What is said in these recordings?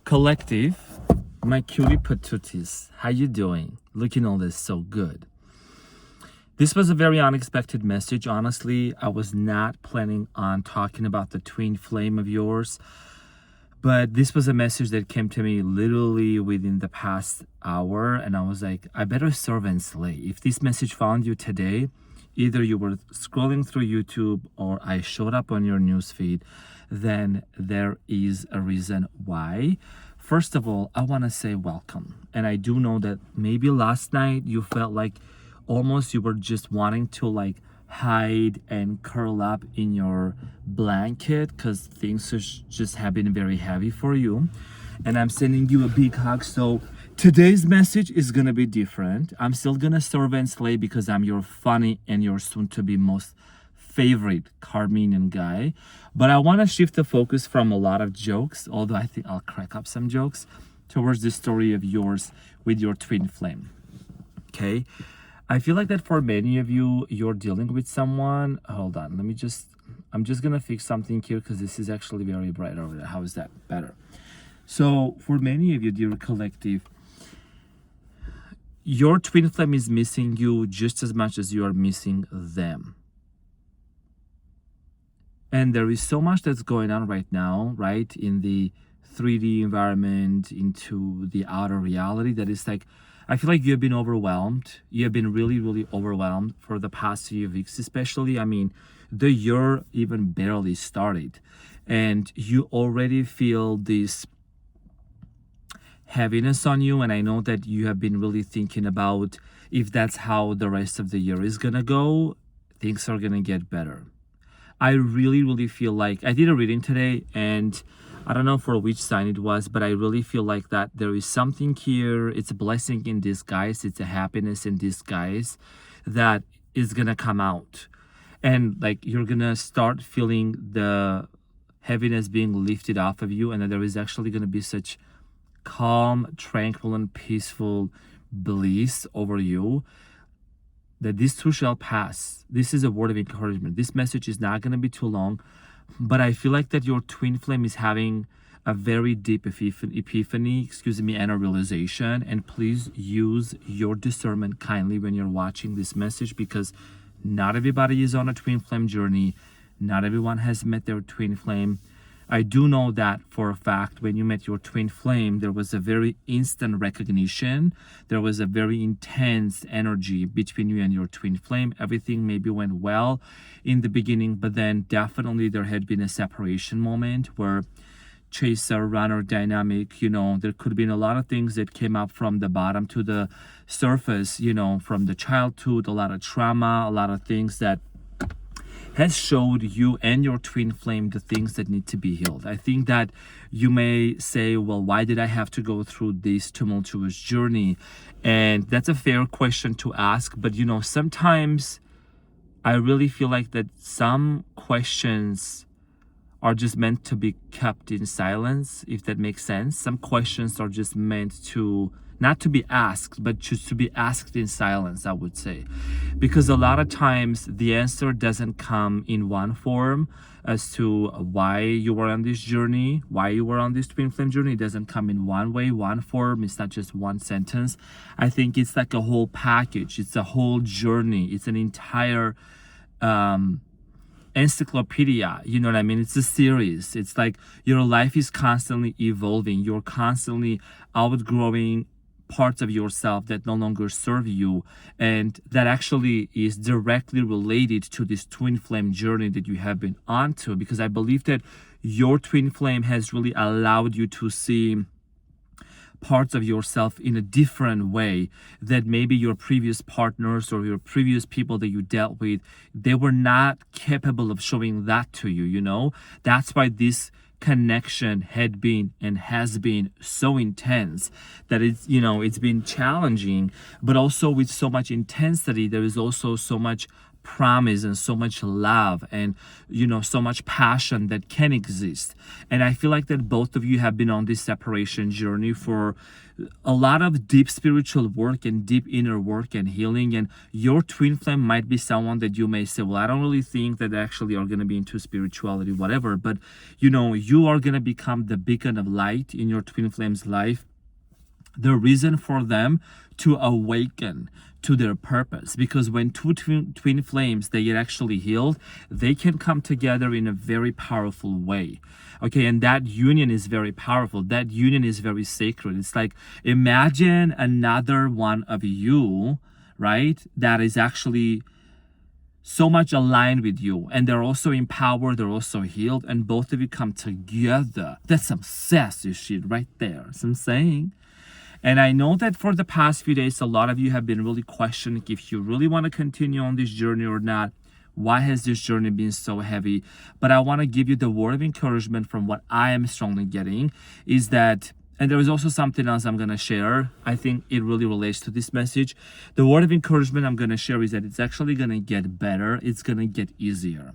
Collective, my cutie patooties, how you doing? Looking all this so good. This was a very unexpected message. Honestly, I was not planning on talking about the twin flame of yours, but this was a message that came to me literally within the past hour, and I was like, I better serve and slay. If this message found you today, either you were scrolling through YouTube or I showed up on your newsfeed, then there is a reason why. First of all, I want to say welcome. And I do know that maybe last night you felt like almost you were just wanting to hide and curl up in your blanket because things just have been very heavy for you. And I'm sending you a big hug. So today's message is going to be different. I'm still going to serve and slay because I'm your funny and your soon to be most favorite Carmenian guy. But I want to shift the focus from a lot of jokes, although I think I'll crack up some jokes, towards the story of yours with your twin flame. Okay? I feel like that for many of you, you're dealing with someone. Hold on, I'm just going to fix something here because this is actually very bright over there. How is that better? So for many of you, dear collective, your twin flame is missing you just as much as you are missing them. And there is so much that's going on right now, right? In the 3D environment, into the outer reality that is I feel like you have been overwhelmed. You have been really, really overwhelmed for the past few weeks, especially, the year even barely started. And you already feel this heaviness on you. And I know that you have been really thinking about if that's how the rest of the year is going to go, things are going to get better. I really, really feel like I did a reading today, and I don't know for which sign it was, but I really feel like that there is something here. It's a blessing in disguise. It's a happiness in disguise that is going to come out. And you're going to start feeling the heaviness being lifted off of you, and that there is actually going to be such calm, tranquil, and peaceful bliss over you that this too shall pass. This is a word of encouragement. This message is not going to be too long, but I feel like that your twin flame is having a very deep epiphany, and a realization. And please use your discernment kindly when you're watching this message, because not everybody is on a twin flame journey. Not everyone has met their twin flame. I do know that for a fact, when you met your twin flame, there was a very instant recognition. There was a very intense energy between you and your twin flame. Everything maybe went well in the beginning, but then definitely there had been a separation moment where chaser runner dynamic, there could have been a lot of things that came up from the bottom to the surface, from the childhood, a lot of trauma, a lot of things that has showed you and your twin flame the things that need to be healed. I think that you may say, well, why did I have to go through this tumultuous journey? And that's a fair question to ask. But, sometimes I really feel like that some questions are just meant to be kept in silence, if that makes sense. Some questions are just meant to not to be asked, but just to be asked in silence, I would say. Because a lot of times the answer doesn't come in one form as to why you were on this journey, why you were on this twin flame journey. It doesn't come in one way, one form. It's not just one sentence. I think it's like a whole package. It's a whole journey. It's an entire encyclopedia, you know what I mean? It's a series. It's like your life is constantly evolving. You're constantly outgrowing parts of yourself that no longer serve you, and that actually is directly related to this twin flame journey that you have been on to, because I believe that your twin flame has really allowed you to see parts of yourself in a different way that maybe your previous partners or your previous people that you dealt with, they were not capable of showing that to you. That's why this connection had been and has been so intense that it's been challenging, but also with so much intensity there is also so much promise and so much love and so much passion that can exist. And I feel like that both of you have been on this separation journey for a lot of deep spiritual work and deep inner work and healing. And your twin flame might be someone that you may say, well, I don't really think that they actually are going to be into spirituality, whatever, but you are going to become the beacon of light in your twin flame's life, the reason for them to awaken to their purpose. Because when two twin flames, they get actually healed, they can come together in a very powerful way. Okay, and that union is very powerful. That union is very sacred. It's like, imagine another one of you, right, that is actually so much aligned with you, and they're also empowered, they're also healed, and both of you come together. That's some sassy shit right there. So I'm saying. And I know that for the past few days, a lot of you have been really questioning if you really want to continue on this journey or not. Why has this journey been so heavy? But I want to give you the word of encouragement from what I am strongly getting is that, and there is also something else I'm going to share. I think it really relates to this message. The word of encouragement I'm going to share is that it's actually going to get better. It's going to get easier.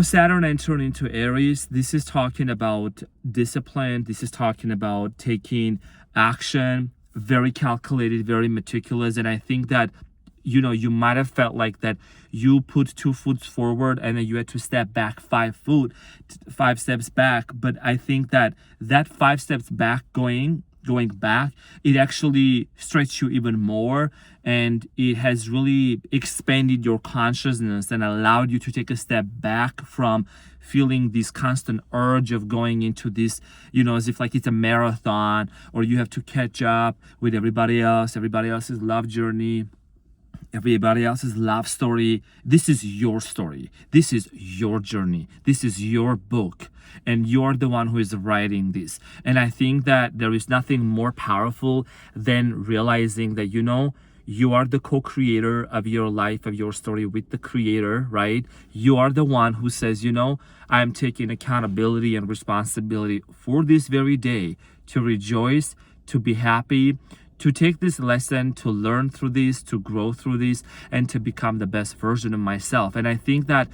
Saturn entering into Aries, this is talking about discipline. This is talking about taking action, very calculated, very meticulous. And I think that, you might have felt like that you put 2 foot forward and then you had to step back 5 steps back. But I think that 5 steps back going back, it actually stretched you even more, and it has really expanded your consciousness and allowed you to take a step back from feeling this constant urge of going into this, as if like it's a marathon, or you have to catch up with everybody else's love journey, everybody else's love story. This is your story. This is your journey. This is your book. And you're the one who is writing this. And I think that there is nothing more powerful than realizing that, you are the co-creator of your life, of your story with the creator, right? You are the one who says, I'm taking accountability and responsibility for this very day to rejoice, to be happy, to take this lesson, to learn through this, to grow through this, and to become the best version of myself. And I think that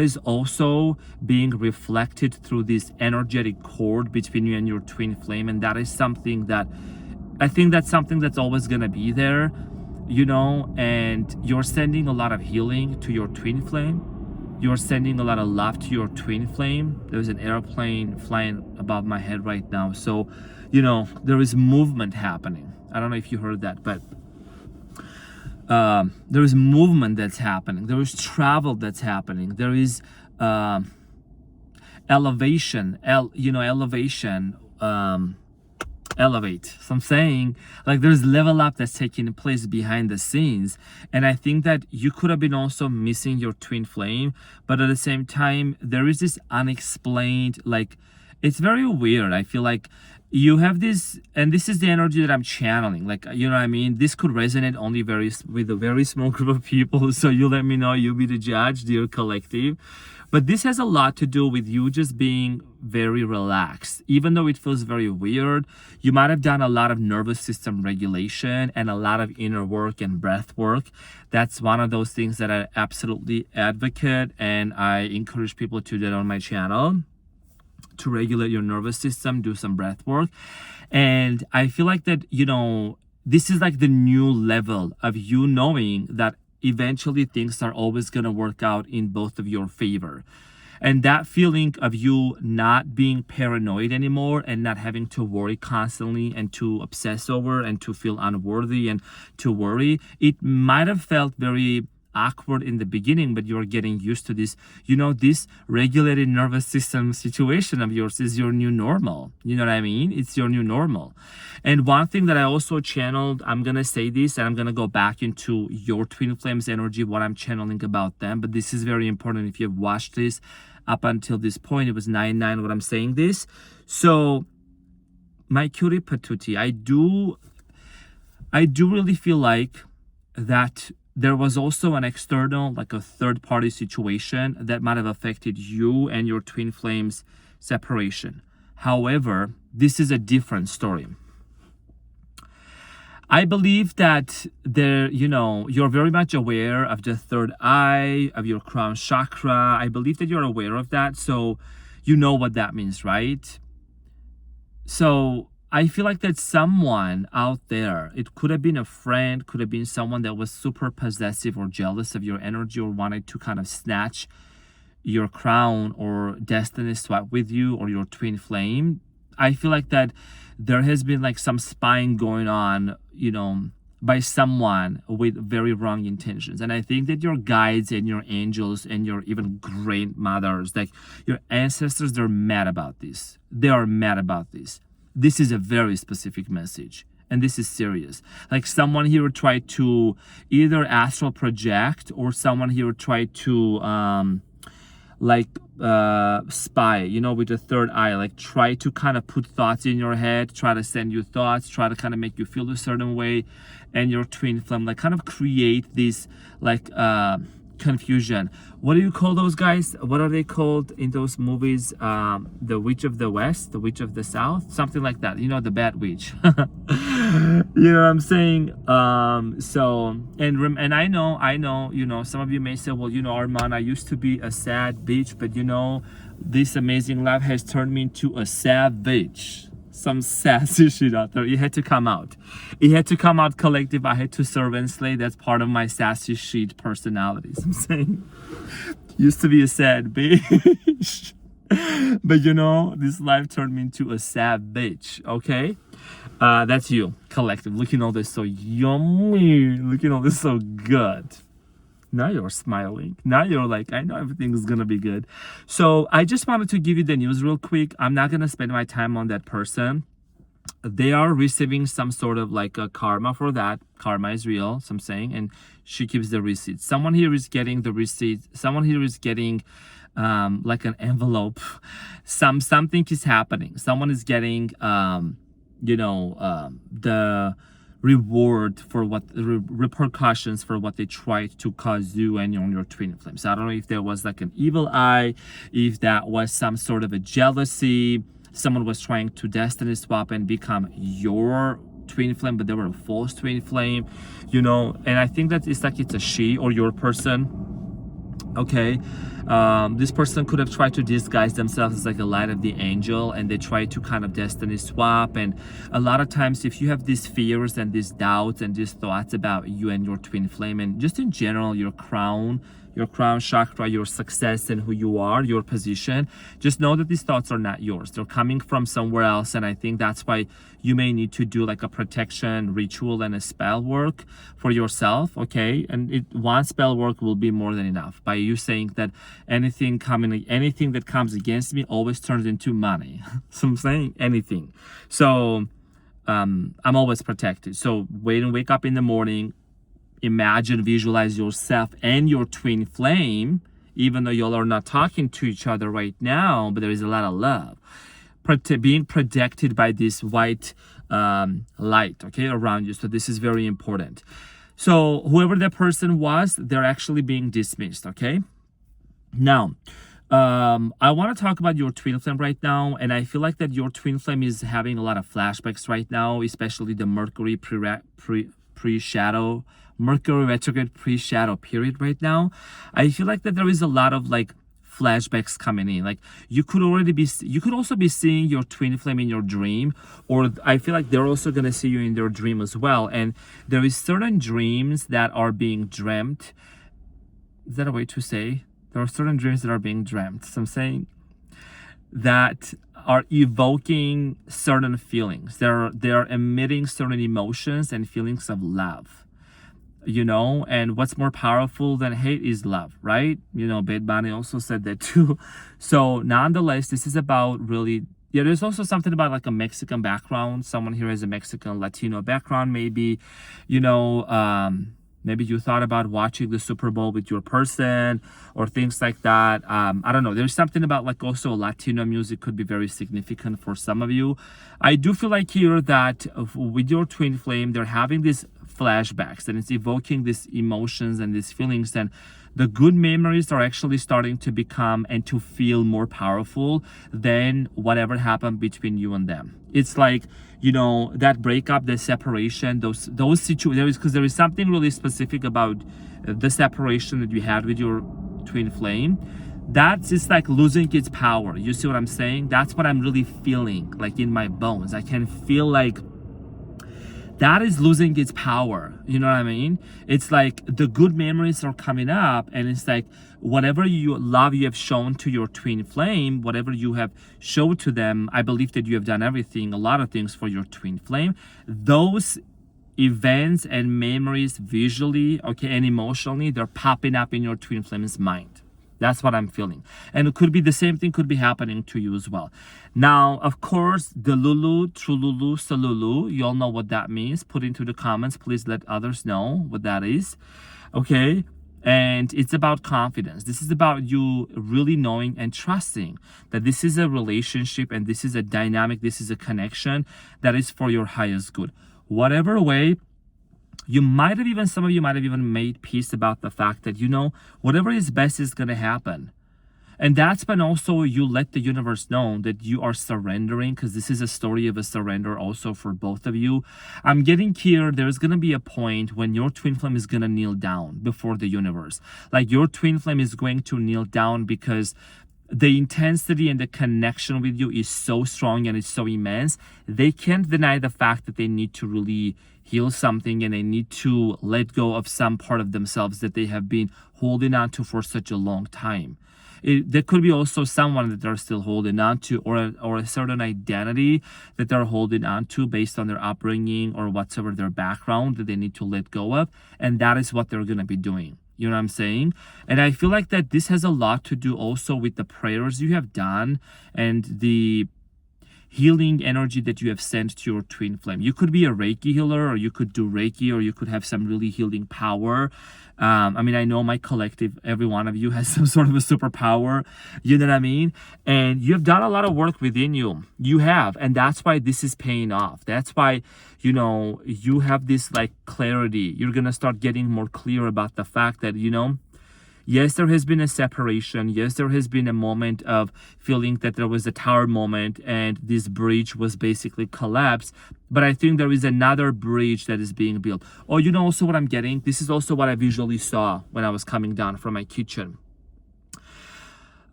is also being reflected through this energetic cord between you and your twin flame. And that is something that I think that's something that's always going to be there, and you're sending a lot of healing to your twin flame. You're sending a lot of love to your twin flame. There's an airplane flying above my head right now. So, there is movement happening. I don't know if you heard that, but there is movement that's happening. There is travel that's happening. There is elevation. Elevate. So I'm saying, like, there's level up that's taking place behind the scenes. And I think that you could have been also missing your twin flame, but at the same time, there is this unexplained, like, it's very weird. I feel like you have this, and this is the energy that I'm channeling. Like, this could resonate only with a very small group of people. So you let me know, you be the judge, dear collective. But this has a lot to do with you just being very relaxed. Even though it feels very weird, you might have done a lot of nervous system regulation and a lot of inner work and breath work. That's one of those things that I absolutely advocate, and I encourage people to do that on my channel, to regulate your nervous system, do some breath work. And I feel like that, this is like the new level of you knowing that eventually things are always going to work out in both of your favor. And that feeling of you not being paranoid anymore and not having to worry constantly and to obsess over and to feel unworthy and to worry, it might have felt very awkward in the beginning, but you're getting used to this. This regulated nervous system situation of yours is your new normal. You know what I mean? It's your new normal. And one thing that I also channeled, I'm going to say this, and I'm going to go back into your twin flames energy, what I'm channeling about them. But this is very important. If you've watched this up until this point, it was 9-9 what I'm saying this. So my cutie patootie, I do really feel like that there was also an external, like a third-party situation that might have affected you and your twin flames separation. However, this is a different story. I believe that there, you're very much aware of the third eye, of your crown chakra. I believe that you're aware of that. So you know what that means, right? So I feel like that someone out there, it could have been a friend, could have been someone that was super possessive or jealous of your energy or wanted to kind of snatch your crown or destiny swap with you or your twin flame. I feel like that there has been like some spying going on, by someone with very wrong intentions. And I think that your guides and your angels and your even grandmothers, like your ancestors, they're mad about this. They are mad about this. This is a very specific message. And this is serious. Like someone here tried to either astral project or someone here tried to spy, with the third eye, like try to kind of put thoughts in your head, try to send you thoughts, try to kind of make you feel a certain way, and your twin flame like kind of create this like confusion. What do you call those guys? What are they called in those movies? The Witch of the West, the Witch of the South, something like that. The bad witch. You know what I'm saying? And I know, some of you may say, well, Arman, I used to be a sad bitch, but this amazing love has turned me into a savage. Some sassy shit out there. It had to come out. It had to come out collective. I had to serve and slay. That's part of my sassy shit personality. So I'm saying, used to be a sad bitch. But this life turned me into a sad bitch. Okay? That's you, collective. Looking all this so yummy. Looking all this so good. Now you're smiling. Now you're like, I know everything is going to be good. So I just wanted to give you the news real quick. I'm not going to spend my time on that person. They are receiving some sort of like a karma for that. Karma is real, so I'm saying. And she keeps the receipt. Someone here is getting the receipt. Someone here is getting like an envelope. Something is happening. Someone is getting, the reward for what repercussions for what they tried to cause you and your twin flame. So I don't know if there was like an evil eye, if that was some sort of a jealousy, someone was trying to destiny swap and become your twin flame, but they were a false twin flame, and I think that it's like it's a she or your person. Okay, this person could have tried to disguise themselves as like a light of the angel, and they try to kind of destiny swap. And a lot of times, if you have these fears and these doubts and these thoughts about you and your twin flame, and just in general your crown chakra, your success and who you are, your position, just know that these thoughts are not yours. They're coming from somewhere else. And I think that's why you may need to do like a protection ritual and a spell work for yourself. Okay, and one spell work will be more than enough. By you saying that anything that comes against me always turns into money. So I'm saying anything. So I'm always protected. So wake up in the morning. Imagine, visualize yourself and your twin flame, even though y'all are not talking to each other right now, but there is a lot of love. Being protected by this white light, okay, around you. So this is very important. So whoever that person was, they're actually being dismissed, okay? Now, I want to talk about your twin flame right now, and I feel like that your twin flame is having a lot of flashbacks right now, especially the Mercury pre-shadow, Mercury retrograde pre-shadow period right now. I feel like that there is a lot of like flashbacks coming in. Like you could also be seeing your twin flame in your dream, or I feel like they're also gonna see you in their dream as well. And there is certain dreams that are being dreamt. Is that a way to say? There are certain dreams that are being dreamt. So I'm saying that are evoking certain feelings. They're emitting certain emotions and feelings of love. And what's more powerful than hate is love, right? Bad Bunny also said that too. So nonetheless, this is about really, there's also something about like a Mexican background. Someone here has a Mexican Latino background, maybe, maybe you thought about watching the Super Bowl with your person or things like that. I don't know. There's something about like also Latino music could be very significant for some of you. I do feel like here that with your twin flame, they're having these flashbacks and it's evoking these emotions and these feelings. And The good memories are actually starting to become and to feel more powerful than whatever happened between you and them. It's like, that breakup, the separation, those situations, because there is something really specific about the separation that you had with your twin flame. That's just like losing its power. You see what I'm saying? That's what I'm really feeling, like in my bones. I can feel like that is losing its power. You know what I mean? It's like the good memories are coming up, and it's like whatever love you have shown to your twin flame, whatever you have showed to them, I believe that you have done everything, a lot of things for your twin flame. Those events and memories visually, okay, and emotionally, they're popping up in your twin flame's mind. That's what I'm feeling. And it could be the same thing could be happening to you as well. Now, of course, the Lulu, Trululu, Salulu, you all know what that means. Put into the comments. Please let others know what that is. Okay? And it's about confidence. This is about you really knowing and trusting that this is a relationship and this is a dynamic, this is a connection that is for your highest good. Whatever way, some of you might have even made peace about the fact that, whatever is best is going to happen. And that's when also you let the universe know that you are surrendering, because this is a story of a surrender also for both of you. I'm getting here, there's going to be a point when your twin flame is going to kneel down before the universe. Like your twin flame is going to kneel down because the intensity and the connection with you is so strong and it's so immense. They can't deny the fact that they need to really heal something and they need to let go of some part of themselves that they have been holding on to for such a long time. There could be also someone that they're still holding on to, or a certain identity that they're holding on to based on their upbringing or whatsoever their background that they need to let go of. And that is what they're going to be doing. You know what I'm saying? And I feel like that this has a lot to do also with the prayers you have done and the healing energy that you have sent to your twin flame. You could be a Reiki healer, or you could do Reiki, or you could have some really healing power. I know my collective, every one of you has some sort of a superpower, you know what I mean? And you've done a lot of work within you. You have, and that's why this is paying off. That's why, you have this like clarity. You're going to start getting more clear about the fact that, yes, there has been a separation. Yes, there has been a moment of feeling that there was a tower moment and this bridge was basically collapsed. But I think there is another bridge that is being built. Oh, also what I'm getting? This is also what I visually saw when I was coming down from my kitchen.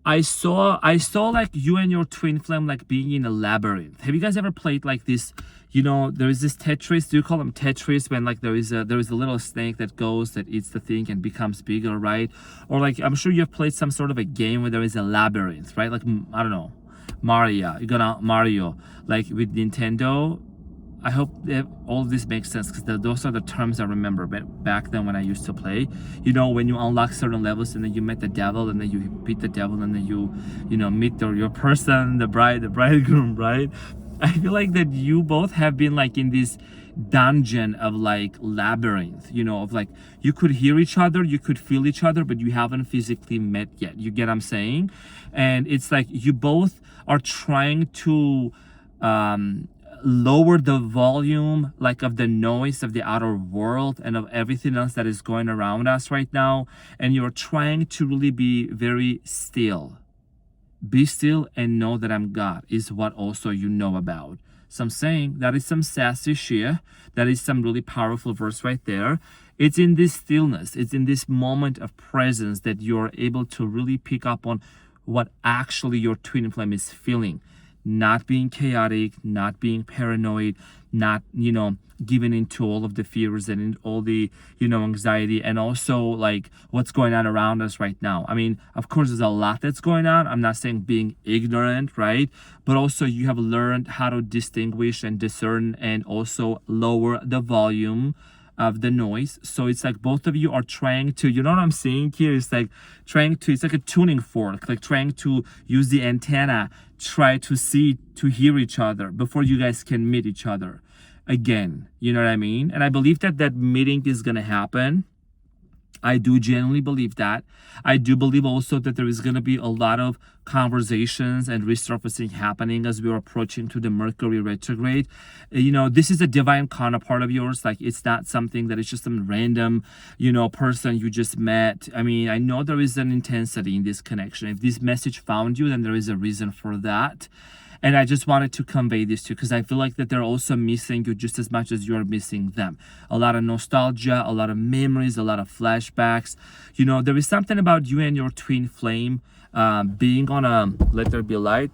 I saw like you and your twin flame like being in a labyrinth. Have you guys ever played like this? There is this Tetris. Do you call them Tetris when like there is a little snake that eats the thing and becomes bigger, right? Or like I'm sure you've played some sort of a game where there is a labyrinth, right? Like I don't know, Mario, like with Nintendo. I hope that all of this makes sense, because those are the terms I remember back then when I used to play. When you unlock certain levels and then you met the devil and then you beat the devil and then you meet your person, the bridegroom, right? I feel like that you both have been like in this dungeon of like labyrinth, of like you could hear each other, you could feel each other, but you haven't physically met yet. You get what I'm saying? And it's like you both are trying to lower the volume like of the noise of the outer world and of everything else that is going around us right now, and you're trying to really be very still. Be still and know that I'm God is what also you know about. So I'm saying that is some sassy shit. That is some really powerful verse right there. It's in this stillness, it's in this moment of presence that you're able to really pick up on what actually your twin flame is feeling. Not being chaotic, not being paranoid, not, giving into all of the fears and all the, anxiety, and also like what's going on around us right now. I mean, of course, there's a lot that's going on. I'm not saying being ignorant, right? But also you have learned how to distinguish and discern and also lower the volume of the noise. So it's like both of you are trying to, what I'm saying here is like it's like a tuning fork, like trying to use the antenna, try to hear each other before you guys can meet each other again. You know what I mean? And I believe that meeting is going to happen. I do genuinely believe that. I do believe also that there is going to be a lot of conversations and resurfacing happening as we're approaching to the Mercury retrograde. This is a divine counterpart of yours. Like, it's not something that is just some random, person you just met. I mean, I know there is an intensity in this connection. If this message found you, then there is a reason for that. And I just wanted to convey this to you because I feel like that they're also missing you just as much as you're missing them. A lot of nostalgia, a lot of memories, a lot of flashbacks. There is something about you and your twin flame being on a, let there be light,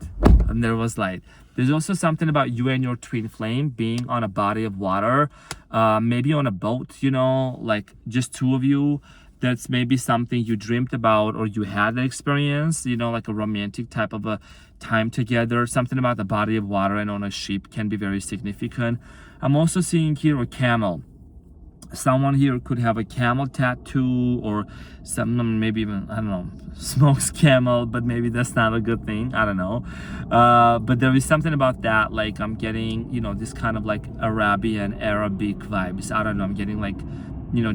and there was light. There's also something about you and your twin flame being on a body of water, maybe on a boat, like just two of you. That's maybe something you dreamed about or you had that experience, like a romantic type of a time together. Something about the body of water and on a ship can be very significant. I'm also seeing here a camel. Someone here could have a camel tattoo, or someone maybe even, I don't know, smokes camel, but maybe that's not a good thing. I don't know. But there is something about that. Like, I'm getting, this kind of like Arabic vibes. I don't know. I'm getting like,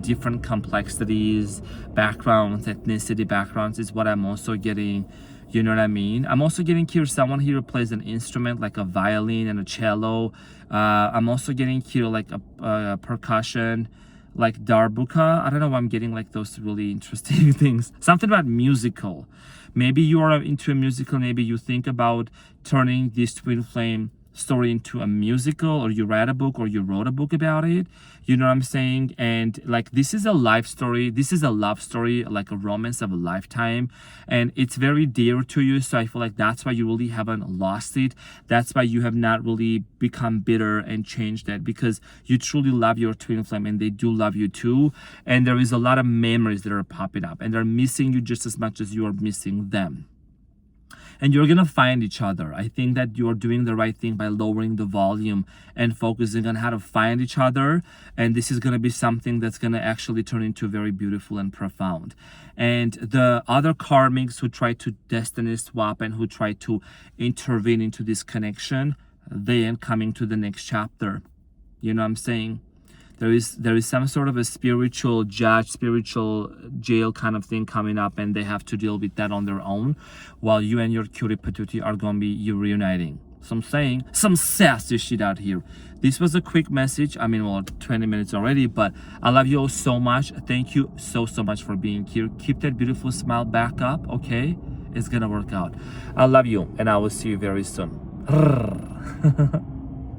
different complexities, backgrounds, ethnicity backgrounds is what I'm also getting. You know what I mean? I'm also getting here someone here who plays an instrument like a violin and a cello. I'm also getting here like a percussion, like darbuka. I don't know why I'm getting like those really interesting things. Something about musical. Maybe you are into a musical. Maybe you think about turning this twin flame story into a musical, or you read a book, or you wrote a book about it. You know what I'm saying? And like, this is a life story. This is a love story, like a romance of a lifetime, and it's very dear to you. So I feel like that's why you really haven't lost it. That's why you have not really become bitter and changed that, because you truly love your twin flame and they do love you too. And there is a lot of memories that are popping up, and they're missing you just as much as you are missing them. And you're gonna find each other. I think that you're doing the right thing by lowering the volume and focusing on how to find each other. And this is gonna be something that's gonna actually turn into very beautiful and profound. And the other karmics who try to destiny swap and who try to intervene into this connection, they ain't coming to the next chapter. You know what I'm saying? There is some sort of a spiritual judge, spiritual jail kind of thing coming up, and they have to deal with that on their own, while you and your cutie patootie are gonna be reuniting. So I'm saying some sassy shit out here. This was a quick message. I mean, well, 20 minutes already, but I love you all so much. Thank you so much for being here. Keep that beautiful smile back up, okay? It's gonna work out. I love you, and I will see you very soon.